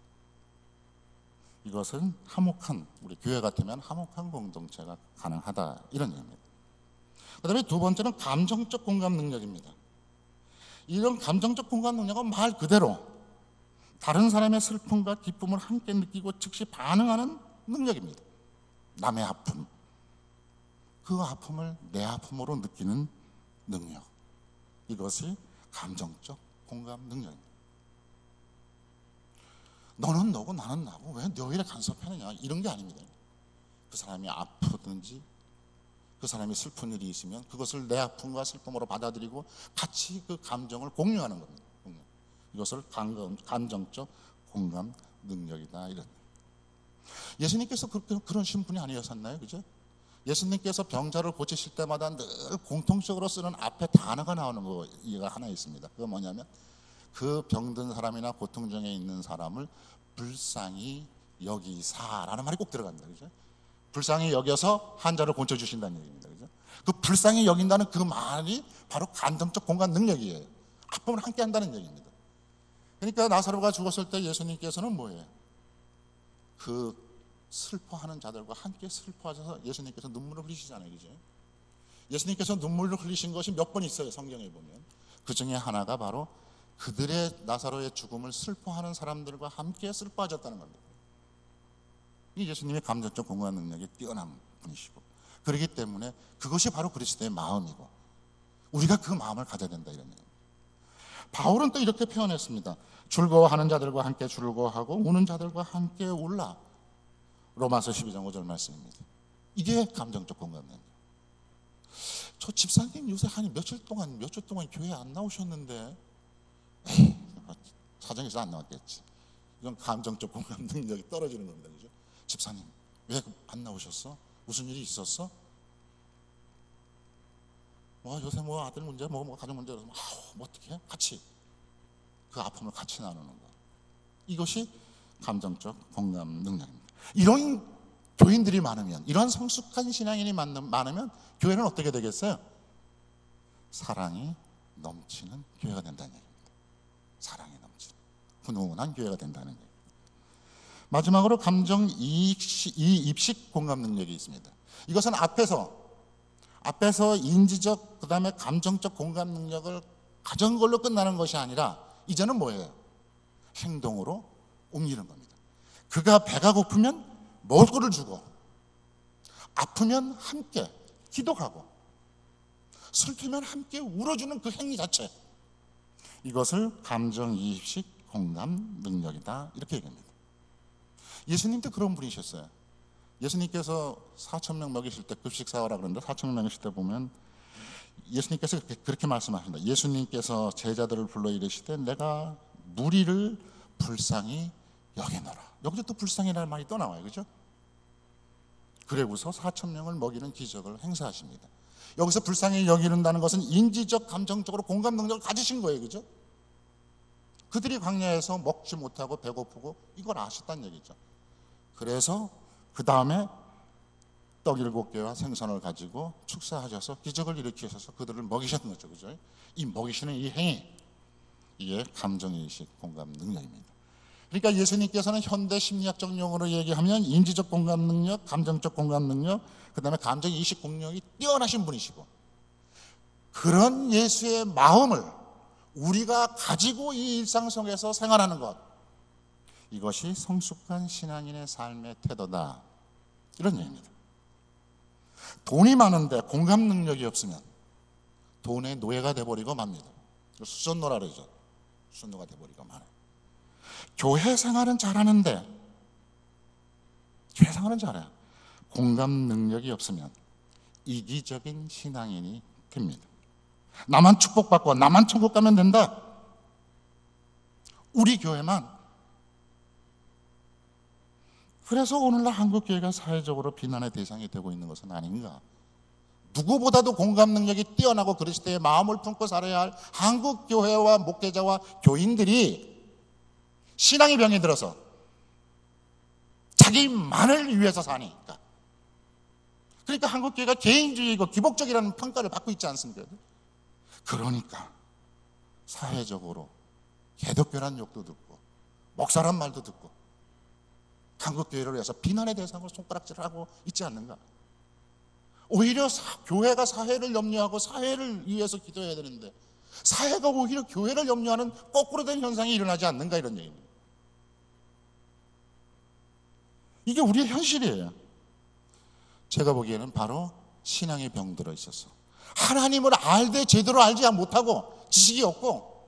이것은 화목한, 우리 교회 같으면 화목한 공동체가 가능하다, 이런 얘기입니다. 그 다음에 두 번째는 감정적 공감 능력입니다. 이런 감정적 공감 능력은 말 그대로 다른 사람의 슬픔과 기쁨을 함께 느끼고 즉시 반응하는 능력입니다. 남의 아픔, 그 아픔을 내 아픔으로 느끼는 능력, 이것이 감정적 공감 능력입니다. 너는 너고 나는 나고 왜 너희를 간섭하느냐, 이런 게 아닙니다. 그 사람이 아프든지 그 사람이 슬픈 일이 있으면 그것을 내 아픔과 슬픔으로 받아들이고 같이 그 감정을 공유하는 겁니다. 이것을 감정적 공감 능력이다, 이런. 예수님께서 그러신 분이 아니었었나요? 그죠? 예수님께서 병자를 고치실 때마다 늘 공통적으로 쓰는 앞에 단어가 나오는 거가 하나 있습니다. 그건 뭐냐면 그 병든 사람이나 고통 중에 있는 사람을 불쌍히 여기사라는 말이 꼭 들어갑니다. 그죠? 불쌍히 여겨서 환자를 고쳐주신다는 얘기입니다. 그죠? 그 불쌍히 여긴다는 그 말이 바로 감정적 공감 능력이에요. 아픔을 함께 한다는 얘기입니다. 그러니까 나사로가 죽었을 때 예수님께서는 뭐예요? 그 슬퍼하는 자들과 함께 슬퍼하셔서 예수님께서 눈물을 흘리시잖아요. 그죠? 예수님께서 눈물을 흘리신 것이 몇 번 있어요, 성경에 보면. 그 중에 하나가 바로 그들의 나사로의 죽음을 슬퍼하는 사람들과 함께 슬퍼하셨다는 겁니다. 이 예수님의 감정적 공감 능력이 뛰어난 분이시고, 그렇기 때문에 그것이 바로 그리스도의 마음이고 우리가 그 마음을 가져야 된다, 이런 얘기입니다. 바울은 또 이렇게 표현했습니다. 즐거워하는 자들과 함께 즐거워하고 우는 자들과 함께 울라. 로마서 12장 5절 말씀입니다. 이게 감정적 공감 능력. 저 집사님 요새 한 몇 주 동안 교회 안 나오셨는데, 에이, 사정에서 안 나왔겠지. 이건 감정적 공감 능력이 떨어지는 겁니다. 그죠? 집사님 왜 안 나오셨어? 무슨 일이 있었어? 뭐 요새 뭐 아들 문제, 뭐 가정 문제, 뭐 어떻게 해? 같이 그 아픔을 같이 나누는 거. 이것이 감정적 공감 능력입니다. 이런 교인들이 많으면, 이런 성숙한 신앙인이 많으면 교회는 어떻게 되겠어요? 사랑이 넘치는 교회가 된다는 얘기입니다. 사랑이 넘치는 훈훈한 교회가 된다는 얘기입니다. 마지막으로 감정 이입식 공감 능력이 있습니다. 이것은 앞에서 인지적, 그 다음에 감정적 공감 능력을 가진 걸로 끝나는 것이 아니라 이제는 뭐예요? 행동으로 옮기는 겁니다. 그가 배가 고프면 먹을 거를 주고, 아프면 함께 기도하고, 슬프면 함께 울어주는 그 행위 자체, 이것을 감정이입식 공감 능력이다, 이렇게 얘기합니다. 예수님도 그런 분이셨어요. 예수님께서 4,000명 먹이실 때 급식 사와라 그러는데 4,000명 먹이실 때 보면 예수님께서 그렇게 말씀하십니다. 예수님께서 제자들을 불러 이르시되 내가 무리를 불쌍히 여기노라. 여기서 또 불쌍히라는 말이 또 나와요. 그죠? 그래고서 4,000명을 먹이는 기적을 행사하십니다. 여기서 불쌍히 여기는다는 것은 인지적, 감정적으로 공감 능력을 가지신 거예요. 그죠? 그들이 광야에서 먹지 못하고 배고프고 이걸 아셨다는 얘기죠. 그래서 그 다음에 떡 7개와 생선을 가지고 축사하셔서 기적을 일으키셔서 그들을 먹이셨던 거죠. 그죠? 이 먹이시는 이 행위, 이게 감정의식 공감 능력입니다. 그러니까 예수님께서는 현대 심리학적 용어로 얘기하면 인지적 공감 능력, 감정적 공감 능력, 그 다음에 감정의식 공력이 뛰어나신 분이시고, 그런 예수의 마음을 우리가 가지고 이 일상 속에서 생활하는 것, 이것이 성숙한 신앙인의 삶의 태도다, 이런 얘기입니다. 돈이 많은데 공감 능력이 없으면 돈의 노예가 돼버리고 맙니다. 수전노라 그러죠. 수전노가 돼버리고 말아요. 교회 생활은 잘하는데, 교회 생활은 잘해요. 공감 능력이 없으면 이기적인 신앙인이 됩니다. 나만 축복받고 나만 천국 가면 된다. 우리 교회만. 그래서 오늘날 한국교회가 사회적으로 비난의 대상이 되고 있는 것은 아닌가. 누구보다도 공감 능력이 뛰어나고 그리스도의 마음을 품고 살아야 할 한국교회와 목회자와 교인들이 신앙의 병에 들어서 자기만을 위해서 사니까. 그러니까 한국교회가 개인주의이고 기복적이라는 평가를 받고 있지 않습니까? 그러니까 사회적으로 개독교란 욕도 듣고 목사란 말도 듣고 한국교회를 위해서 비난의 대상으로 손가락질을 하고 있지 않는가. 오히려 교회가 사회를 염려하고 사회를 위해서 기도해야 되는데 사회가 오히려 교회를 염려하는 거꾸로 된 현상이 일어나지 않는가, 이런 얘기입니다. 이게 우리의 현실이에요. 제가 보기에는 바로 신앙의 병들어 있어서 하나님을 알되 제대로 알지 못하고 지식이 없고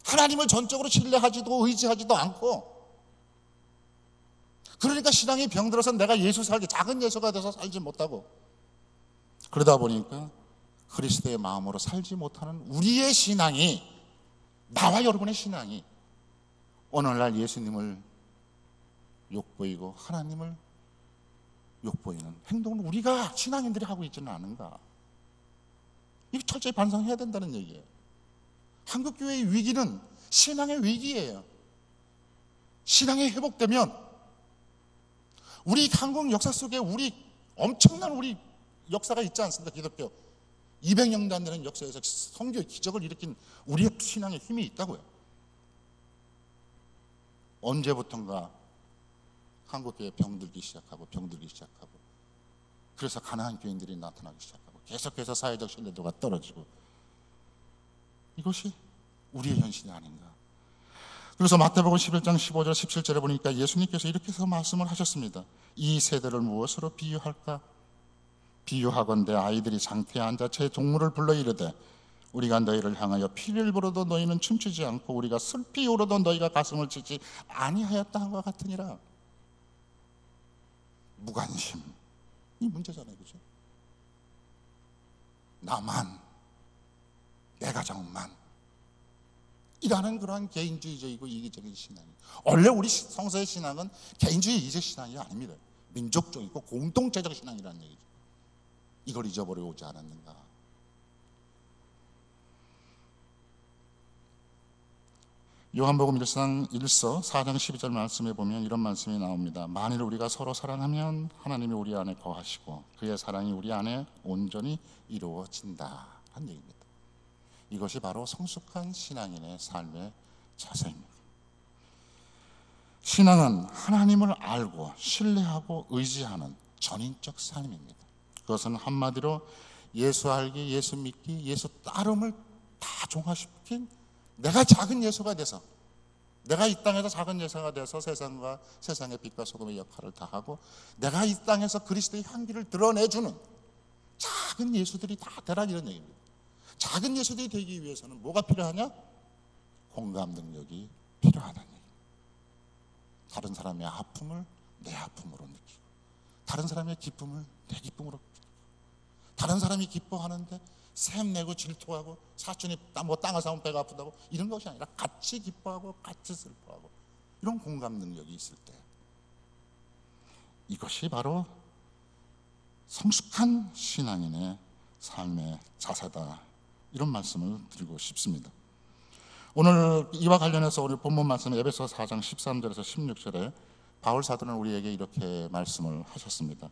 하나님을 전적으로 신뢰하지도 의지하지도 않고, 그러니까 신앙이 병들어서 내가 예수 살기, 작은 예수가 돼서 살지 못하고, 그러다 보니까 그리스도의 마음으로 살지 못하는 우리의 신앙이, 나와 여러분의 신앙이 오늘날 예수님을 욕보이고 하나님을 욕보이는 행동을 우리가 신앙인들이 하고 있지는 않은가. 이거 철저히 반성해야 된다는 얘기예요. 한국교회의 위기는 신앙의 위기예요. 신앙이 회복되면 우리 한국 역사 속에 우리 엄청난 우리 역사가 있지 않습니까? 기독교 200년도 안 되는 역사에서 선교의 기적을 일으킨 우리의 신앙의 힘이 있다고요. 언제부턴가 한국교회 병들기 시작하고 그래서 가난한 교인들이 나타나기 시작하고 계속해서 사회적 신뢰도가 떨어지고, 이것이 우리의 현실이 아닌가. 그래서 마태복음 11장 15절 17절에 보니까 예수님께서 이렇게 해서 말씀을 하셨습니다. 이 세대를 무엇으로 비유할까? 비유하건대 아이들이 장터에 앉아 제 동물을 불러 이르되 우리가 너희를 향하여 피를 불어도 너희는 춤추지 않고 우리가 슬피 울어도 너희가 가슴을 치지 아니하였다 한 것 같으니라. 무관심, 이 문제잖아요, 그죠? 나만, 내 가정만 이라는 그러한 개인주의적이고 이기적인 신앙이, 원래 우리 성서의 신앙은 개인주의 이기적 신앙이 아닙니다. 민족적이고 공동체적 신앙이라는 얘기죠. 이걸 잊어버려 오지 않았는가. 요한복음 1서 4장 12절 말씀에 보면 이런 말씀이 나옵니다. 만일 우리가 서로 사랑하면 하나님이 우리 안에 거하시고 그의 사랑이 우리 안에 온전히 이루어진다 하는 얘기입니다. 이것이 바로 성숙한 신앙인의 삶의 자세입니다. 신앙은 하나님을 알고 신뢰하고 의지하는 전인적 삶입니다. 그것은 한마디로 예수 알기, 예수 믿기, 예수 따름을 다 종합시킨 내가 작은 예수가 돼서, 내가 이 땅에서 작은 예수가 돼서 세상과 세상의 빛과 소금의 역할을 다하고 내가 이 땅에서 그리스도의 향기를 드러내주는 작은 예수들이 다 되라, 이런 얘기입니다. 작은 예수들이 되기 위해서는 뭐가 필요하냐? 공감 능력이 필요하다는 얘기입니다. 다른 사람의 아픔을 내 아픔으로 느끼고, 다른 사람의 기쁨을 내 기쁨으로 느끼고, 다른 사람이 기뻐하는데 샘내고 질투하고 사촌이 땅을 사면 배가 아프다고 이런 것이 아니라 같이 기뻐하고 같이 슬퍼하고 이런 공감 능력이 있을 때, 이것이 바로 성숙한 신앙인의 삶의 자세다, 이런 말씀을 드리고 싶습니다. 오늘 이와 관련해서 오늘 본문 말씀 에베소 4장 13절에서 16절에 바울 사도는 우리에게 이렇게 말씀을 하셨습니다.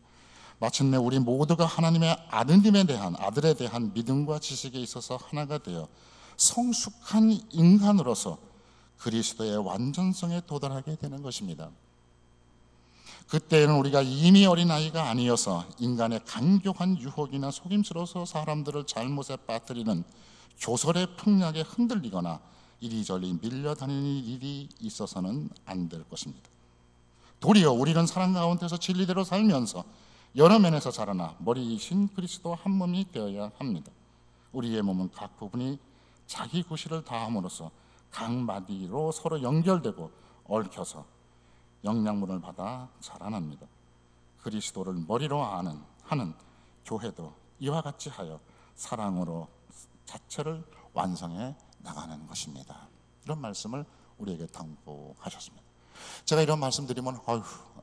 마침내 우리 모두가 하나님의 아들에 대한 믿음과 지식에 있어서 하나가 되어 성숙한 인간으로서 그리스도의 완전성에 도달하게 되는 것입니다. 그때는 우리가 이미 어린아이가 아니어서 인간의 간교한 유혹이나 속임수로서 사람들을 잘못에 빠뜨리는 교설의 풍락에 흔들리거나 이리저리 밀려다니는 일이 있어서는 안 될 것입니다. 도리어 우리는 사랑 가운데서 진리대로 살면서 여러 면에서 자라나 머리이신 그리스도 한 몸이 되어야 합니다. 우리의 몸은 각 부분이 자기 구실을 다함으로써 각 마디로 서로 연결되고 얽혀서 영양분을 받아 자라납니다. 그리스도를 머리로 하는 교회도 이와 같이 하여 사랑으로 자체를 완성해 나가는 것입니다. 이런 말씀을 우리에게 당부하셨습니다. 제가 이런 말씀 드리면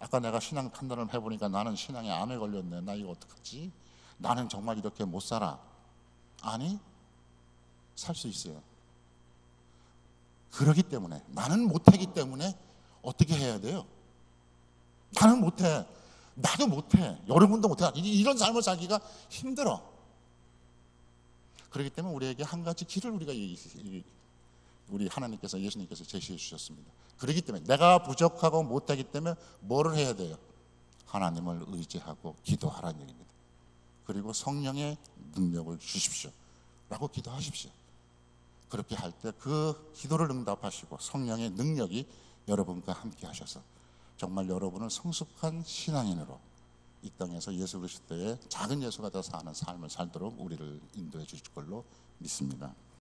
아까 내가 신앙 판단을 해보니까 나는 신앙에 암에 걸렸네. 나 이거 어떡하지? 나는 정말 이렇게 못 살아. 아니, 살 수 있어요. 그러기 때문에, 나는 못하기 때문에 어떻게 해야 돼요? 나는 못해. 나도 못해. 여러분도 못해. 이런 삶을 살기가 힘들어. 그렇기 때문에 우리에게 한 가지 길을 우리 하나님께서, 예수님께서 제시해 주셨습니다. 그렇기 때문에 내가 부족하고 못하기 때문에 뭐를 해야 돼요? 하나님을 의지하고 기도하라는 얘기입니다. 그리고 성령의 능력을 주십시오 라고 기도하십시오. 그렇게 할 때 그 기도를 응답하시고 성령의 능력이 여러분과 함께 하셔서 정말 여러분을 성숙한 신앙인으로 이 땅에서 예수 그리스도의 작은 예수가 되어 사는 삶을 살도록 우리를 인도해 주실 걸로 믿습니다.